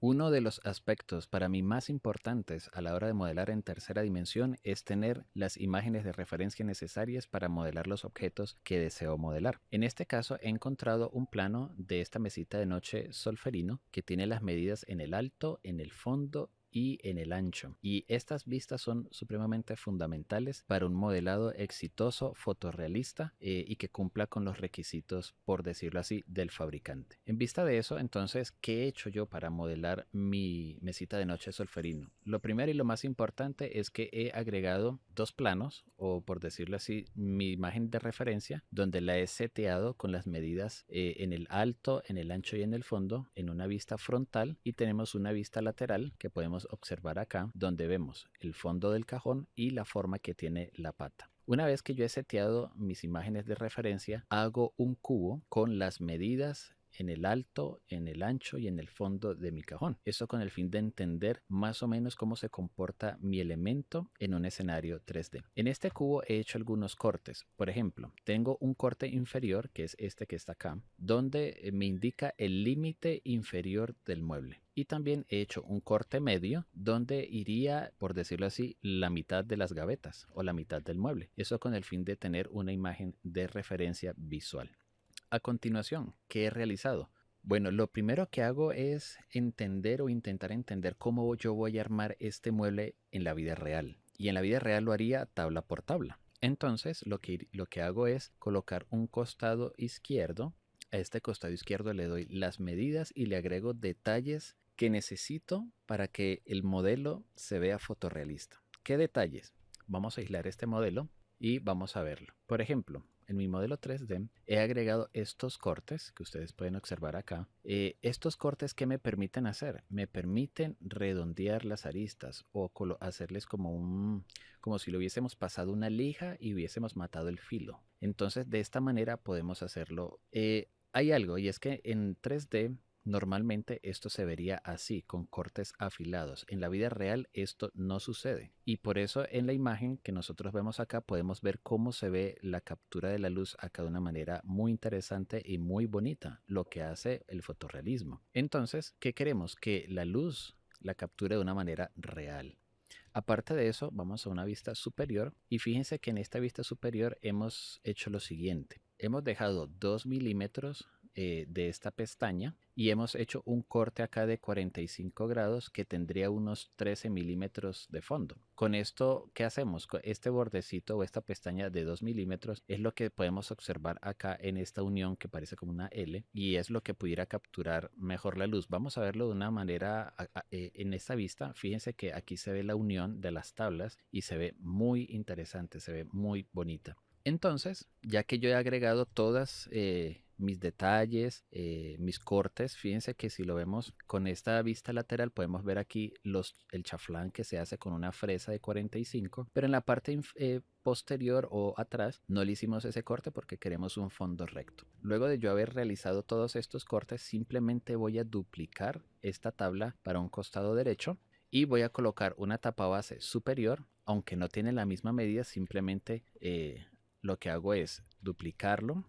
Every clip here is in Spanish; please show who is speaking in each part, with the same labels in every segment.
Speaker 1: Uno de los aspectos para mí más importantes a la hora de modelar en tercera dimensión es tener las imágenes de referencia necesarias para modelar los objetos que deseo modelar. En este caso he encontrado un plano de esta mesita de noche Solferino que tiene las medidas en el alto, en el fondo y en el ancho. Y estas vistas son supremamente fundamentales para un modelado exitoso, fotorrealista y que cumpla con los requisitos, por decirlo así, del fabricante. En vista de eso, entonces, ¿qué he hecho yo para modelar mi mesita de noche Solferino? Lo primero y lo más importante es que he agregado dos planos, o por decirlo así, mi imagen de referencia, donde la he seteado con las medidas en el alto, en el ancho y en el fondo, en una vista frontal, y tenemos una vista lateral que podemos observar acá, donde vemos el fondo del cajón y la forma que tiene la pata. Una vez que yo he seteado mis imágenes de referencia, hago un cubo con las medidas en el alto, en el ancho y en el fondo de mi cajón. Eso con el fin de entender más o menos cómo se comporta mi elemento en un escenario 3D. En este cubo he hecho algunos cortes. Por ejemplo, tengo un corte inferior, que es este que está acá, donde me indica el límite inferior del mueble. Y también he hecho un corte medio donde iría, por decirlo así, la mitad de las gavetas o la mitad del mueble. Eso con el fin de tener una imagen de referencia visual. A continuación, ¿qué he realizado? Bueno, lo primero que hago es entender o intentar entender cómo yo voy a armar este mueble en la vida real. Y en la vida real lo haría tabla por tabla. Entonces, lo que hago es colocar un costado izquierdo. A este costado izquierdo le doy las medidas y le agrego detalles que necesito para que el modelo se vea fotorrealista. ¿Qué detalles? Vamos a aislar este modelo y vamos a verlo. Por ejemplo, en mi modelo 3D he agregado estos cortes que ustedes pueden observar acá. Estos cortes, ¿qué me permiten hacer? Me permiten redondear las aristas o hacerles como si lo hubiésemos pasado una lija y hubiésemos matado el filo. Entonces, de esta manera podemos hacerlo. Hay algo, y es que en 3D normalmente esto se vería así, con cortes afilados. En la vida real esto no sucede. Y por eso en la imagen que nosotros vemos acá podemos ver cómo se ve la captura de la luz acá de una manera muy interesante y muy bonita, lo que hace el fotorrealismo. Entonces, ¿qué queremos? Que la luz la capture de una manera real. Aparte de eso, vamos a una vista superior y fíjense que en esta vista superior hemos hecho lo siguiente. Hemos dejado 2 milímetros de esta pestaña y hemos hecho un corte acá de 45 grados que tendría unos 13 milímetros de fondo. Con esto, ¿qué hacemos? Con este bordecito o esta pestaña de 2 milímetros es lo que podemos observar acá en esta unión que parece como una L y es lo que pudiera capturar mejor la luz. Vamos a verlo de una manera en esta vista. Fíjense que aquí se ve la unión de las tablas y se ve muy interesante, se ve muy bonita. Entonces, ya que yo he agregado todas mis detalles, mis cortes, fíjense que si lo vemos con esta vista lateral podemos ver aquí el chaflán que se hace con una fresa de 45, pero en la parte posterior o atrás no le hicimos ese corte porque queremos un fondo recto. Luego de yo haber realizado todos estos cortes, simplemente voy a duplicar esta tabla para un costado derecho y voy a colocar una tapa base superior, aunque no tiene la misma medida, simplemente lo que hago es duplicarlo,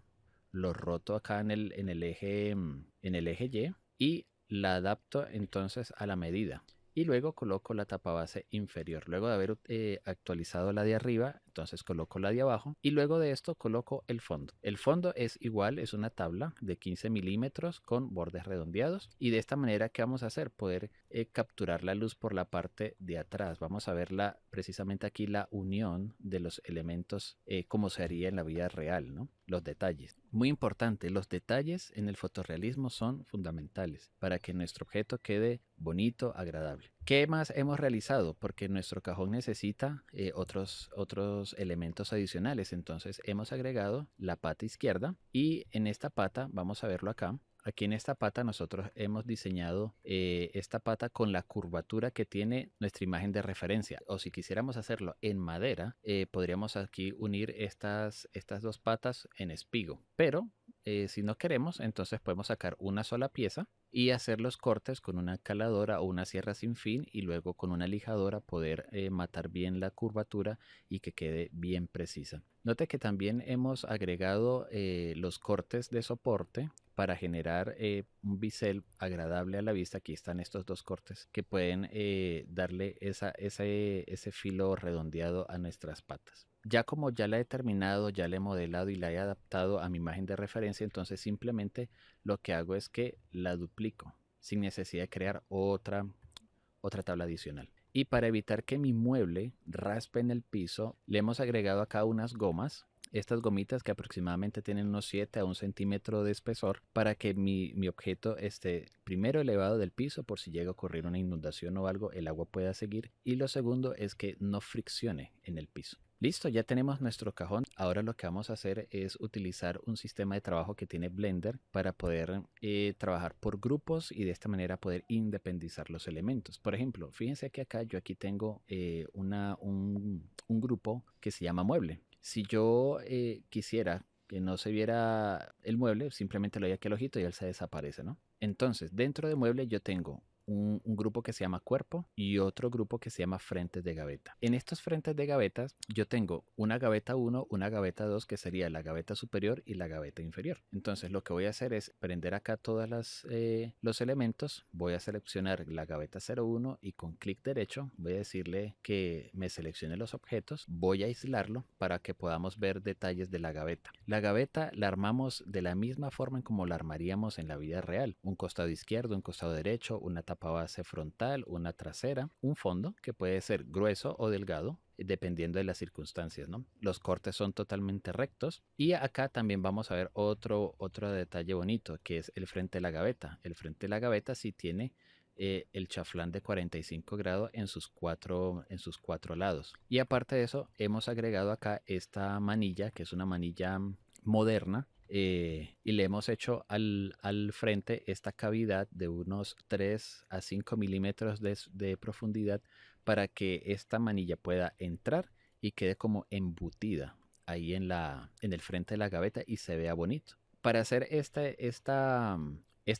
Speaker 1: lo roto acá en el eje Y la adapto entonces a la medida. Y luego coloco la tapa base inferior. Luego de haber actualizado la de arriba, entonces coloco la de abajo. Y luego de esto coloco el fondo. El fondo es igual, es una tabla de 15 milímetros con bordes redondeados. Y de esta manera, ¿qué vamos a hacer? Poder capturar la luz por la parte de atrás. Vamos a ver precisamente aquí la unión de los elementos como se haría en la vida real, ¿no? Los detalles. Muy importante, los detalles en el fotorrealismo son fundamentales para que nuestro objeto quede bonito, agradable. ¿Qué más hemos realizado? Porque nuestro cajón necesita otros elementos adicionales. Entonces hemos agregado la pata izquierda y en esta pata, vamos a verlo acá, aquí en esta pata nosotros hemos diseñado esta pata con la curvatura que tiene nuestra imagen de referencia. O si quisiéramos hacerlo en madera, podríamos aquí unir estas dos patas en espigo. Pero si no queremos, entonces podemos sacar una sola pieza y hacer los cortes con una caladora o una sierra sin fin y luego con una lijadora poder matar bien la curvatura y que quede bien precisa. Note que también hemos agregado los cortes de soporte para generar un bisel agradable a la vista. Aquí están estos dos cortes que pueden darle ese filo redondeado a nuestras patas. Ya como ya la he terminado, ya la he modelado y la he adaptado a mi imagen de referencia, entonces simplemente lo que hago es que la duplico sin necesidad de crear otra tabla adicional. Y para evitar que mi mueble raspe en el piso, le hemos agregado acá unas gomas. Estas gomitas que aproximadamente tienen unos 7 a 1 centímetro de espesor para que mi objeto esté primero elevado del piso por si llega a ocurrir una inundación o algo, el agua pueda seguir. Y lo segundo es que no friccione en el piso. Listo, ya tenemos nuestro cajón. Ahora lo que vamos a hacer es utilizar un sistema de trabajo que tiene Blender para poder trabajar por grupos y de esta manera poder independizar los elementos. Por ejemplo, fíjense que acá yo tengo un grupo que se llama mueble. Si yo quisiera que no se viera el mueble, simplemente le doy aquí el ojito y él se desaparece, ¿no? Entonces, dentro de mueble yo tengo un grupo que se llama cuerpo y otro grupo que se llama frentes de gaveta. En estos frentes de gavetas yo tengo una gaveta 1, una gaveta 2 que sería la gaveta superior y la gaveta inferior. Entonces lo que voy a hacer es prender acá todos los elementos, voy a seleccionar la gaveta 01 y con clic derecho voy a decirle que me seleccione los objetos, voy a aislarlo para que podamos ver detalles de la gaveta. La gaveta la armamos de la misma forma en como la armaríamos en la vida real, un costado izquierdo, un costado derecho, una tapa base frontal, una trasera, un fondo que puede ser grueso o delgado dependiendo de las circunstancias, ¿no? Los cortes son totalmente rectos y acá también vamos a ver otro detalle bonito que es el frente de la gaveta. El frente de la gaveta sí tiene el chaflán de 45 grados en sus cuatro lados. Y aparte de eso hemos agregado acá esta manilla que es una manilla moderna. Y le hemos hecho al frente esta cavidad de unos 3 a 5 milímetros de profundidad para que esta manilla pueda entrar y quede como embutida ahí en el frente de la gaveta y se vea bonito. Para hacer esta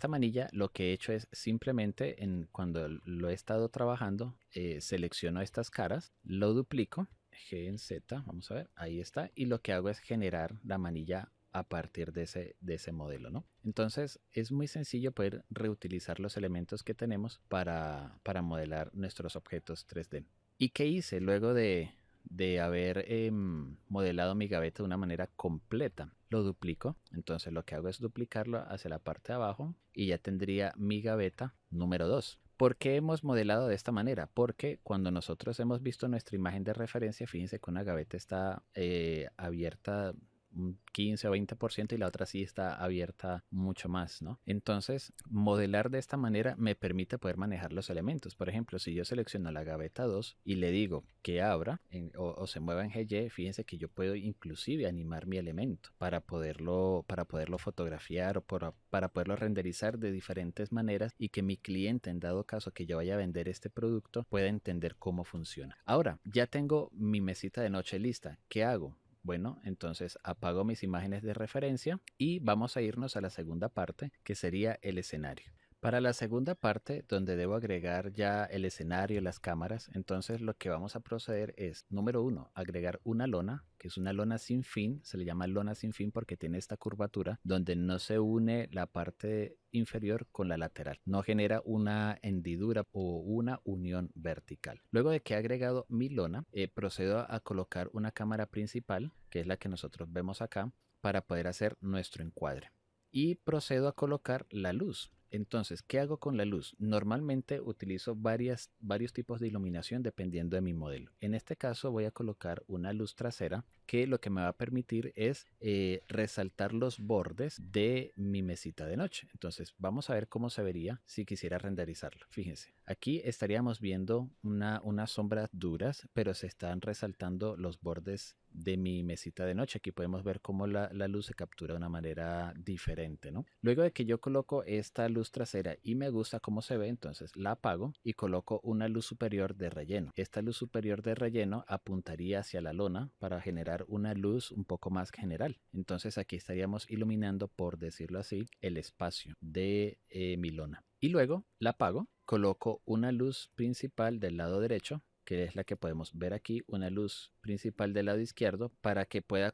Speaker 1: manilla lo que he hecho es simplemente cuando lo he estado trabajando selecciono estas caras, lo duplico, G en Z, vamos a ver, ahí está, y lo que hago es generar la manilla a partir de ese modelo, ¿no? Entonces es muy sencillo poder reutilizar los elementos que tenemos para modelar nuestros objetos 3D. ¿Y qué hice luego de haber modelado mi gaveta de una manera completa? Lo duplico, entonces lo que hago es duplicarlo hacia la parte de abajo y ya tendría mi gaveta número 2. ¿Por qué hemos modelado de esta manera? Porque cuando nosotros hemos visto nuestra imagen de referencia, fíjense que una gaveta está abierta un 15 o 20% y la otra sí está abierta mucho más, ¿no? Entonces, modelar de esta manera me permite poder manejar los elementos. Por ejemplo, si yo selecciono la gaveta 2 y le digo que abra o se mueva en GY, fíjense que yo puedo inclusive animar mi elemento para poderlo fotografiar o para poderlo renderizar de diferentes maneras y que mi cliente, en dado caso que yo vaya a vender este producto, pueda entender cómo funciona. Ahora, ya tengo mi mesita de noche lista. ¿Qué hago? Bueno, entonces apago mis imágenes de referencia y vamos a irnos a la segunda parte, que sería el escenario. Para la segunda parte, donde debo agregar ya el escenario, las cámaras, entonces lo que vamos a proceder es, número 1, agregar una lona, que es una lona sin fin, se le llama lona sin fin porque tiene esta curvatura, donde no se une la parte inferior con la lateral, no genera una hendidura o una unión vertical. Luego de que he agregado mi lona, procedo a colocar una cámara principal, que es la que nosotros vemos acá, para poder hacer nuestro encuadre. Y procedo a colocar la luz. Entonces, ¿qué hago con la luz? Normalmente utilizo varios tipos de iluminación dependiendo de mi modelo. En este caso voy a colocar una luz trasera que lo que me va a permitir es resaltar los bordes de mi mesita de noche. Entonces, vamos a ver cómo se vería si quisiera renderizarlo. Fíjense, aquí estaríamos viendo unas sombras duras, pero se están resaltando los bordes de mi mesita de noche. Aquí podemos ver cómo la luz se captura de una manera diferente, ¿no? Luego de que yo coloco esta luz luz trasera y me gusta cómo se ve, entonces la apago y coloco una luz superior de relleno. Esta luz superior de relleno apuntaría hacia la lona para generar una luz un poco más general. Entonces aquí estaríamos iluminando, por decirlo así, el espacio de mi lona. Y luego la apago, coloco una luz principal del lado derecho, que es la que podemos ver aquí, una luz principal del lado izquierdo, para que pueda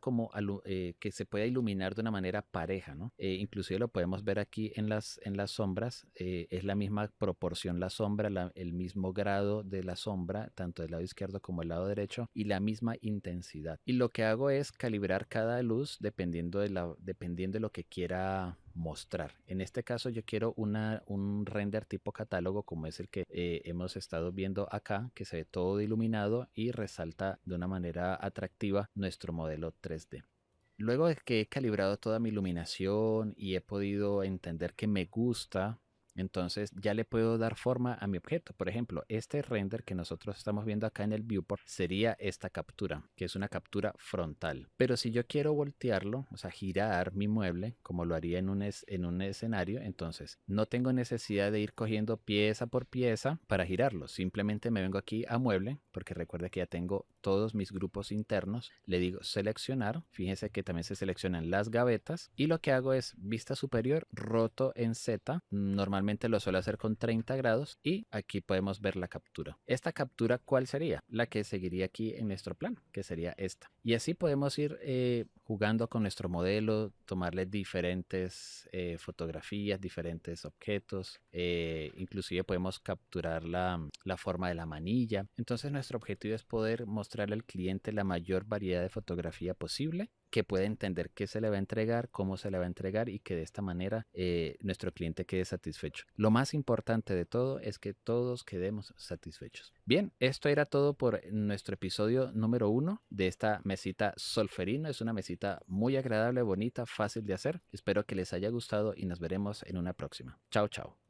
Speaker 1: que se pueda iluminar de una manera pareja, ¿no? Inclusive lo podemos ver aquí en las sombras, es la misma proporción la sombra, el mismo grado de la sombra, tanto del lado izquierdo como del lado derecho, y la misma intensidad. Y lo que hago es calibrar cada luz dependiendo de lo que quiera mostrar. En este caso yo quiero un render tipo catálogo, como es el que hemos estado viendo acá, que se ve todo iluminado y resalta de una manera atractiva nuestro modelo 3D. Luego de que he calibrado toda mi iluminación y he podido entender que me gusta, entonces ya le puedo dar forma a mi objeto. Por ejemplo, este render que nosotros estamos viendo acá en el viewport sería esta captura, que es una captura frontal. Pero si yo quiero voltearlo, o sea, girar mi mueble, como lo haría en un escenario, entonces no tengo necesidad de ir cogiendo pieza por pieza para girarlo. Simplemente me vengo aquí a mueble, porque recuerda que ya tengo todos mis grupos internos. Le digo seleccionar. Fíjense que también se seleccionan las gavetas. Y lo que hago es vista superior, roto en Z. Normalmente lo suelo hacer con 30 grados y aquí podemos ver la captura. Esta captura, ¿cuál sería? La que seguiría aquí en nuestro plano, que sería esta. Y así podemos ir jugando con nuestro modelo, tomarle diferentes fotografías, diferentes objetos, inclusive podemos capturar la forma de la manilla. Entonces nuestro objetivo es poder mostrarle al cliente la mayor variedad de fotografía posible, que pueda entender qué se le va a entregar, cómo se le va a entregar y que de esta manera nuestro cliente quede satisfecho. Lo más importante de todo es que todos quedemos satisfechos. Bien, esto era todo por nuestro episodio número 1 de esta mesita Solferino. Es una mesita muy agradable, bonita, fácil de hacer. Espero que les haya gustado y nos veremos en una próxima. Chao, chao.